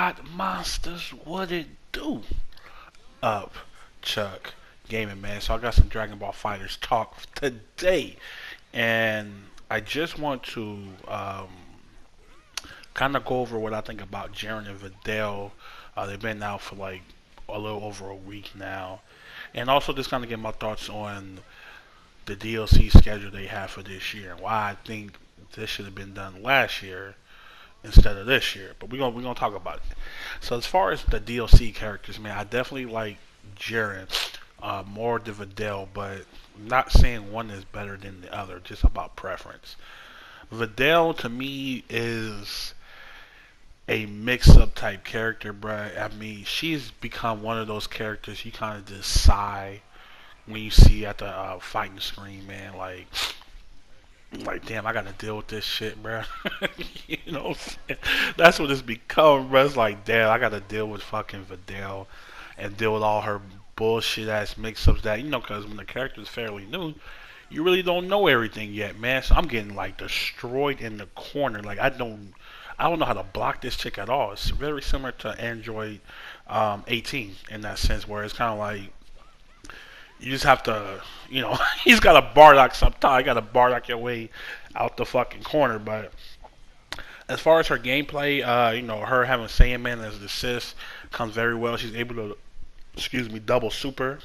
God monsters, what it do? Up, Chuck, gaming man. So I got some Dragon Ball Fighters talk today, and I just want to kind of go over what I think about Jiren and Videl. They've been out for like a little over a week now, and also just kind of get my thoughts on the DLC schedule they have for this year and why I think this should have been done last year instead of this year. But we're gonna talk about it. So as far as the DLC characters, man, I definitely like Jiren more than Videl, but I'm not saying one is better than the other. Just about preference. Videl to me is a mix-up type character, bruh. I mean, she's become one of those characters you kind of just sigh when you see at the fighting screen, man. Like, damn, I gotta deal with this shit, bro. You know, what I'm saying? That's what it's become, bro. It's like, damn, I gotta deal with fucking Videl and deal with all her bullshit ass mix-ups that because when the character is fairly new, you really don't know everything yet, man. So I'm getting like destroyed in the corner. Like I don't know how to block this chick at all. It's very similar to Android 18 in that sense, where it's kind of like you just have to, he's got a Bardock sometimes. You got to Bardock your way out the fucking corner. But as far as her gameplay, her having Saiyaman as an assist comes very well. She's able to, excuse me, double super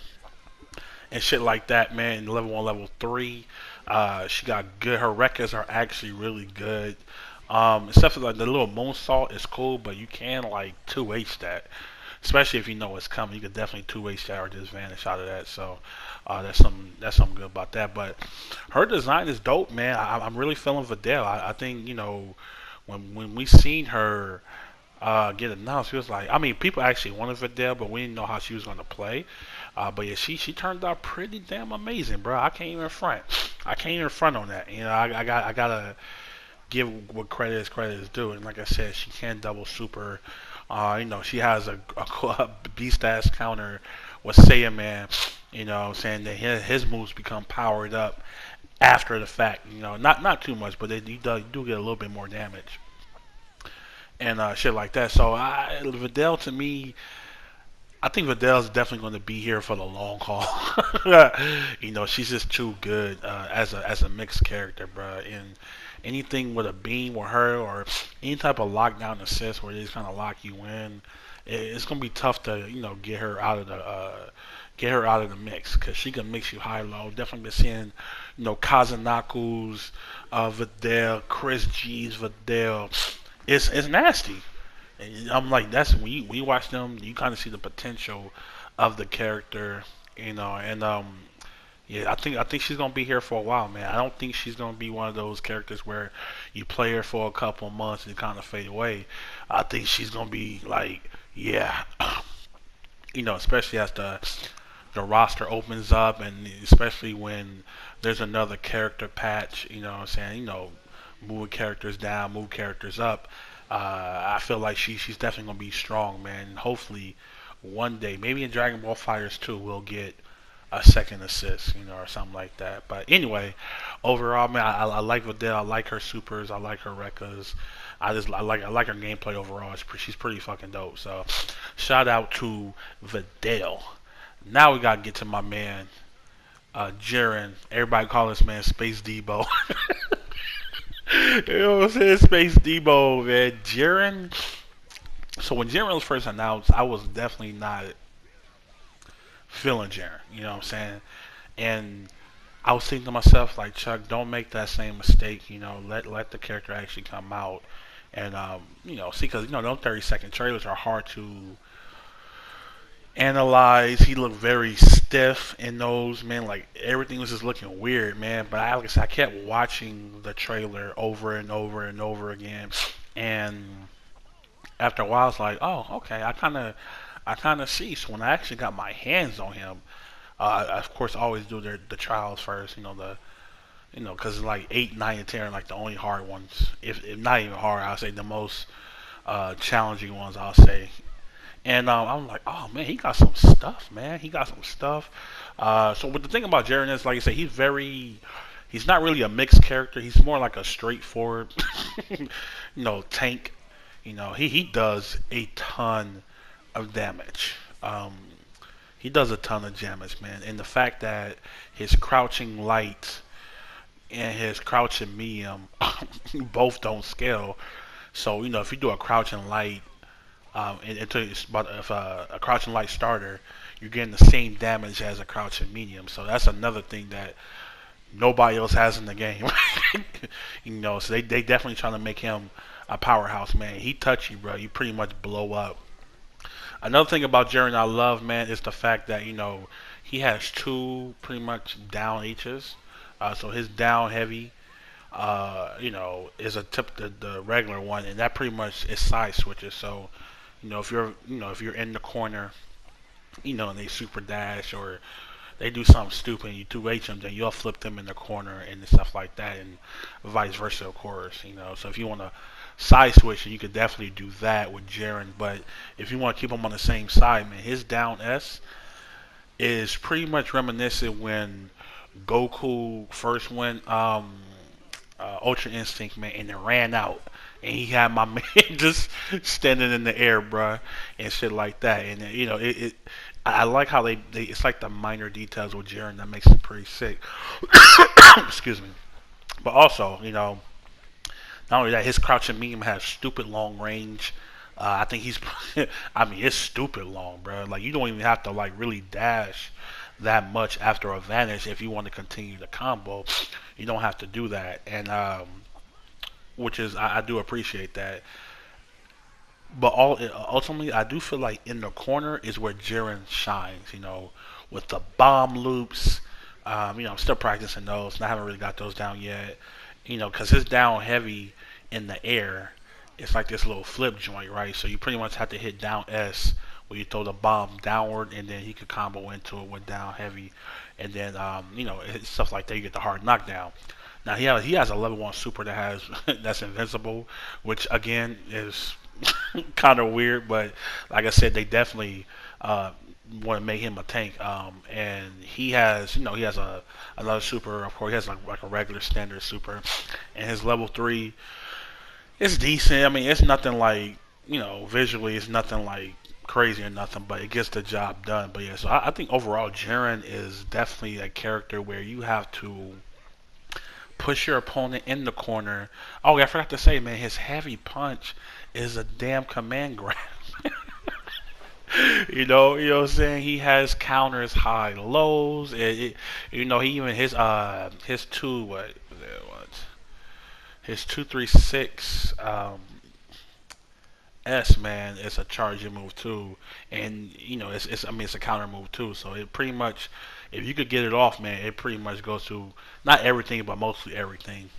and shit like that, man. In level 1, level 3, she got good. Her records are actually really good. Except for like the little moonsault is cool, but you can like 2H that, especially if you know it's coming. You could definitely 2H that or just vanish out of that. So that's something good about that. But her design is dope, man. I'm really feeling Videl. I think when we seen her get announced, it was like, I mean, people actually wanted Videl, but we didn't know how she was going to play. But yeah, she turned out pretty damn amazing, bro. I can't even front. I can't even front on that. I gotta give what credit is due. And like I said, she can double super. She has a beast ass counter with Saiyaman. Saying that his moves become powered up after the fact. Not too much, but they do get a little bit more damage and shit like that. So Videl to me, I think Videl's definitely going to be here for the long haul. She's just too good as a mixed character, bro. And anything with a beam with her or any type of lockdown assist where they just kind of lock you in, it's going to be tough to get her out of the mix because she can mix you high low. Definitely been seeing Kazanaku's Videl, Chris G's Videl. It's nasty. And I'm like, that's when you watch them, you kind of see the potential of the character, and yeah, I think she's gonna be here for a while, man. I don't think she's gonna be one of those characters where you play her for a couple of months and kind of fade away. I think she's gonna be like, yeah, especially as the roster opens up, and especially when there's another character patch. What I'm saying, moving characters down, move characters up. I feel like she's definitely gonna be strong, man. And hopefully, one day, maybe in Dragon Ball Fighters 2, we'll get a second assist, or something like that. But anyway, overall, man, I like Videl. I like her supers. I like her recas. I like her gameplay overall. She's pretty fucking dope. So, shout out to Videl. Now we gotta get to my man, Jiren. Everybody call this man Space Debo. You know what I'm saying? Space Debo, man. Jiren. So when Jiren was first announced, I was definitely not feeling Jiren. You know what I'm saying? And I was thinking to myself, like, Chuck, don't make that same mistake. Let the character actually come out and see, because those 30-second trailers are hard to analyze. He looked very stiff in those, man. Like everything was just looking weird, man. But like I said, I kept watching the trailer over and over and over again, and after a while, it's like, oh, okay, I kind of see. So when I actually got my hands on him, I of course always do the trials first. Because like 8, 9, and 10 are like the only hard ones. If not even hard, I'll say the most challenging ones. I'll say. And I'm like, oh man, he got some stuff, man. He got some stuff. So, but the thing about Jiren is, like I said, he's not really a mixed character. He's more like a straightforward, tank He does a ton of damage. He does a ton of damage, man. And the fact that his crouching light and his crouching medium both don't scale. So if you do a crouching light, but if a crouching light starter, you're getting the same damage as a crouching medium. So that's another thing that nobody else has in the game. So they definitely trying to make him a powerhouse, man. He touch you, bro. You pretty much blow up. Another thing about Jiren I love, man, is the fact that he has two pretty much down H's. So his down heavy, is a tip the regular one, and that pretty much is side switches. So if you're in the corner, and they super dash or they do something stupid and you 2H them, then you'll flip them in the corner and stuff like that, and vice versa, of course. So if you want to side switch, you could definitely do that with Jiren. But if you want to keep them on the same side, man, his down S is pretty much reminiscent when Goku first went Ultra Instinct, man, and it ran out. And he had my man just standing in the air, bruh, and shit like that. And I like how they it's like the minor details with Jiren that makes it pretty sick. Excuse me. But also, not only that, his crouching medium has stupid long range. I think he's, I mean, it's stupid long, bro. Like you don't even have to like really dash that much after a vanish if you want to continue the combo. You don't have to do that, and which is I do appreciate that. But ultimately, I do feel like in the corner is where Jiren shines. With the bomb loops. I'm still practicing those, and I haven't really got those down yet. Because his down heavy in the air, it's like this little flip joint, right? So you pretty much have to hit down S where you throw the bomb downward, and then he could combo into it with down heavy, and then stuff like that. You get the hard knockdown. Now he has a level 1 super that has that's invincible, which again is kind of weird, but like I said, they definitely want to make him a tank. And he has another super. Of course, he has like a regular standard super, and his level 3 is decent. I mean, it's nothing like visually, it's nothing like crazy or nothing, but it gets the job done. But yeah, so I think overall, Jiren is definitely a character where you have to push your opponent in the corner. Oh, yeah, I forgot to say, man, his heavy punch is a damn command grab. You know what I'm saying? He has counters high lows. He even his two what his 236 S, man, it's a charging move too, and it's I mean it's a counter move too. So it pretty much, if you could get it off, man, it pretty much goes to not everything but mostly everything.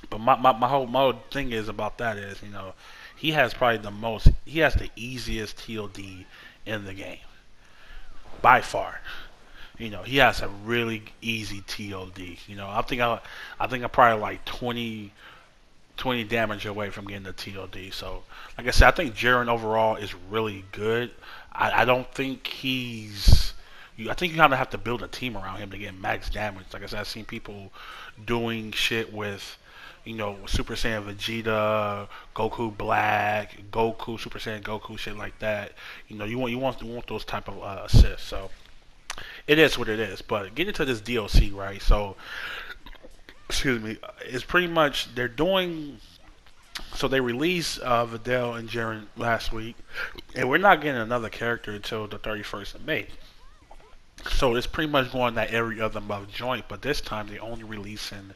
But my whole thing is about that is he has the easiest TLD in the game by far. He has a really easy TLD. I think I'm probably like 20 damage away from getting the TLD. So, like I said, I think Jiren overall is really good. I don't think he's. I think you kind of have to build a team around him to get max damage. Like I said, I've seen people doing shit with, Super Saiyan Vegeta, Goku Black, Goku Super Saiyan Goku, shit like that. You want those type of assists. So it is what it is. But getting to this DLC, right? So excuse me, it's pretty much they're doing. So they released Videl and Jiren last week, and we're not getting another character until the 31st of May. So it's pretty much going that every other month joint, but this time they only releasing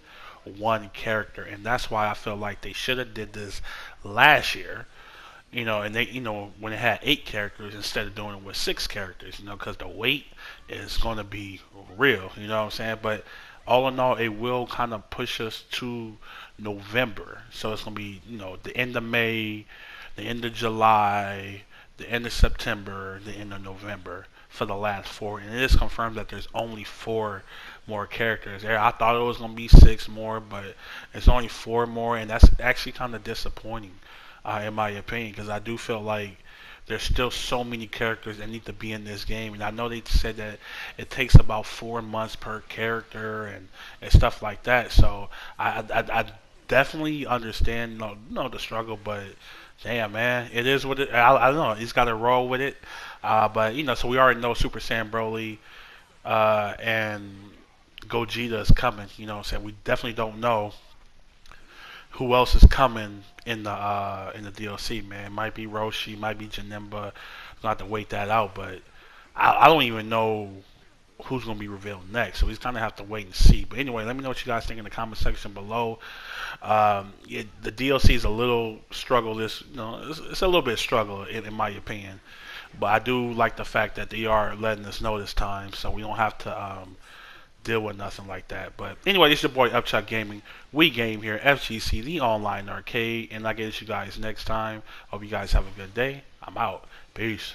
one character, and that's why I feel like they should have did this last year. And they, when it had 8 characters instead of doing it with 6 characters, because the wait is going to be real. You know what I'm saying? But all in all, it will kind of push us to November. So it's going to be, the end of May, the end of July, the end of September, the end of November for the last 4. And it is confirmed that there's only 4 more characters there. I thought it was going to be 6 more, but it's only 4 more, and that's actually kind of disappointing, in my opinion, because I do feel like there's still so many characters that need to be in this game, and I know they said that it takes about 4 months per character and stuff like that. So I definitely understand the struggle, but Damn, man, it is what it. I don't know. He's got to roll with it. But so we already know Super Saiyan Broly and Gogeta is coming. So we definitely don't know who else is coming in the DLC. Man, it might be Roshi, might be Janemba. We'll have to wait that out. But I don't even know who's going to be revealed next. So we just kind of have to wait and see. But anyway, let me know what you guys think in the comment section below. Yeah, the DLC is a little struggle. It's a little bit struggle in my opinion. But I do like the fact that they are letting us know this time, so we don't have to deal with nothing like that. But anyway, this is your boy Upchuck Gaming. We game here, FGC, the online arcade, and I'll get you guys next time. Hope you guys have a good day. I'm out. Peace.